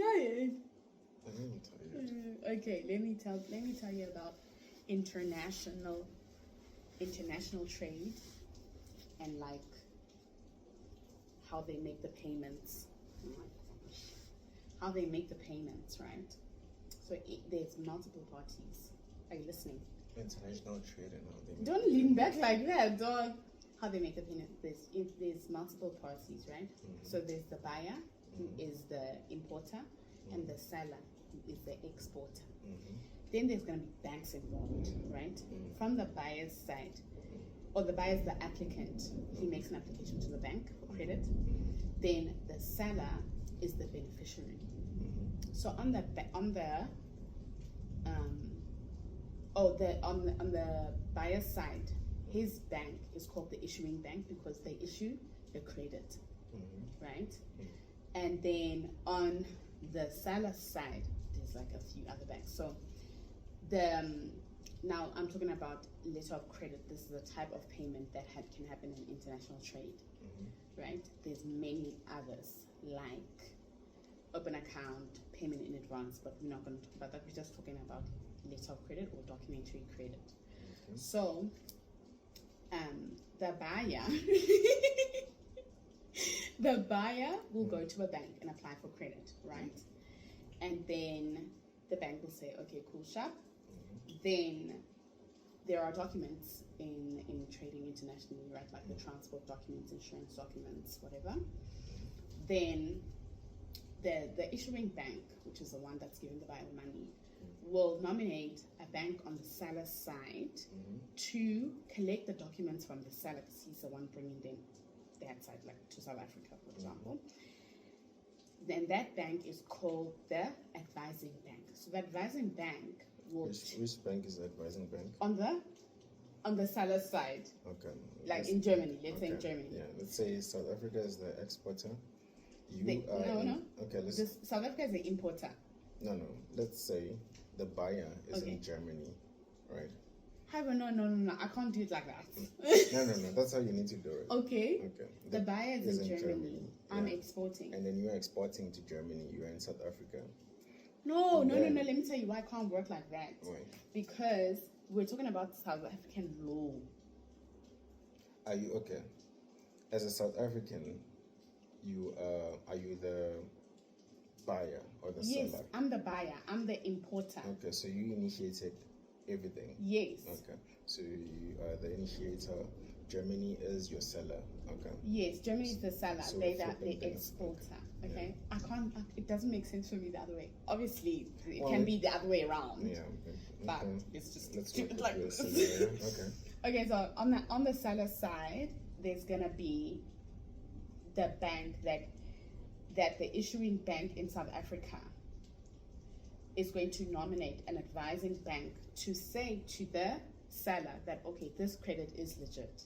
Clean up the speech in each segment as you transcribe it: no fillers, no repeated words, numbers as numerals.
tired. I'm tired. Okay, let me tell you about international trade and like how they make the payments. How they make the payments, right? So there's multiple parties. Are you listening? International trade and how they Don't lean back like that, dog. How they make the payment? There's multiple parties, right? So there's the buyer, who is the importer, and the seller, who is the exporter. Then there's going to be banks involved, right? From the buyer's side, or the buyer's the applicant, he makes an application to the bank for credit. Then the seller is the beneficiary. So on the buyer's side, his bank is called the issuing bank because they issue the credit, right? And then on the seller's side, there's like a few other banks. So now I'm talking about letter of credit. This is a type of payment that can happen in international trade, right? There's many others like open account, payment in advance, but we're not going to talk about that. We're just talking about letter of credit or documentary credit. So the buyer will go to a bank and apply for credit, right? And then the bank will say, okay, cool, sharp. Then there are documents in trading internationally, right? Like the transport documents, insurance documents, whatever. Then the issuing bank, which is the one that's giving the buyer the money, will nominate a bank on the seller's side to collect the documents from the seller, because he's the one bringing them that side, like to South Africa, for example. Then that bank is called the advising bank. So the advising bank will... Which bank is the advising bank? On the seller's side. Okay. Like in Germany, let's say in Germany. Yeah, let's say South Africa is the exporter. No. Okay, South Africa is the importer. No. Let's say the buyer is in Germany, right? No. I can't do it like that. No. That's how you need to do it. Okay. The buyer is in Germany. I'm Yeah. exporting. And then you're exporting to Germany. You're in South Africa. No. Let me tell you why it can't work like that. Why? Because we're talking about South African law. Are you okay? As a South African, are you the buyer or the seller? Yes, I'm the buyer. I'm the importer. Okay, so you initiated everything. Yes. Okay, so you are the initiator. Germany is your seller. Okay. Yes, Germany is the seller. So They're the exporter. Okay. Yeah. I can't. It doesn't make sense for me the other way. Obviously, it can be the other way around. Yeah. Okay. But it's just Let's stupid work like with this. your scenario. Okay. Okay, so on the seller side, there's gonna be the bank that the issuing bank in South Africa is going to nominate an advising bank to say to the seller that, okay, this credit is legit,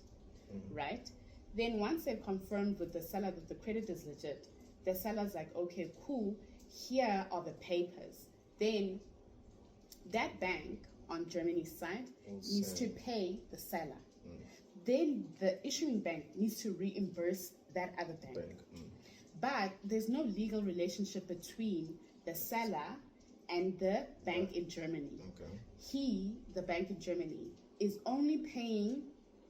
right? Then once they've confirmed with the seller that the credit is legit, the seller's like, okay, cool, here are the papers. Then that bank on Germany's side needs to pay the seller. Then the issuing bank needs to reimburse that other bank. But there's no legal relationship between the seller and the bank in Germany. Okay. The bank in Germany, is only paying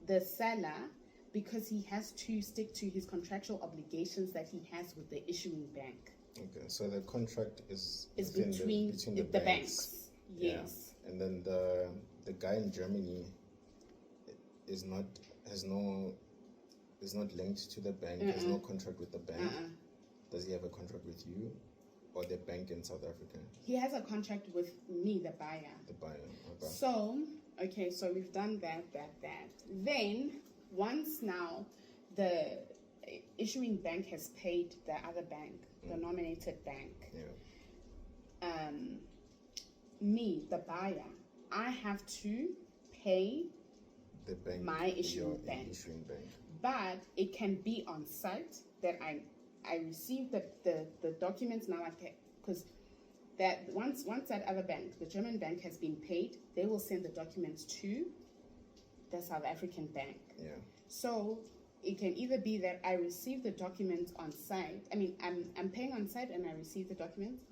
the seller because he has to stick to his contractual obligations that he has with the issuing bank. Okay, so the contract is between the banks. Yes. Yeah. And then the guy in Germany is not linked to the bank. Has no contract with the bank. Does he have a contract with you or the bank in South Africa? He has a contract with me, the buyer. The buyer. Okay. So we've done that. Then once now the issuing bank has paid the other bank, the nominated bank. Yeah. Me, the buyer, I have to pay the bank, my issuing bank. But it can be on site that I receive the documents now, because that once that other bank, the German bank, has been paid, they will send the documents to the South African bank. Yeah. So it can either be that I receive the documents on site. I mean, I'm paying on site and I receive the documents,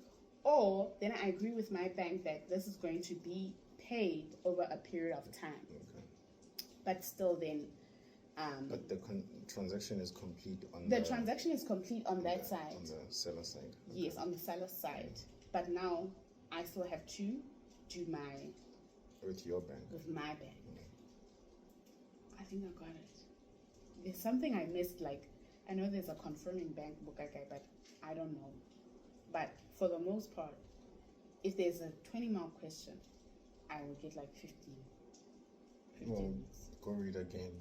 Or then I agree with my bank that this is going to be paid over a period of time. Okay. But still, then But the transaction is complete on the transaction is complete on that side. On the seller side. Okay. Yes, on the seller side. But now I still have to do my With your bank. with my bank. I think I got it. There's something I missed. Like I know there's a confirming bank book, but I don't know. But for the most part, if there's a 20-mark question, I will get like 15 Well, minutes. go read again.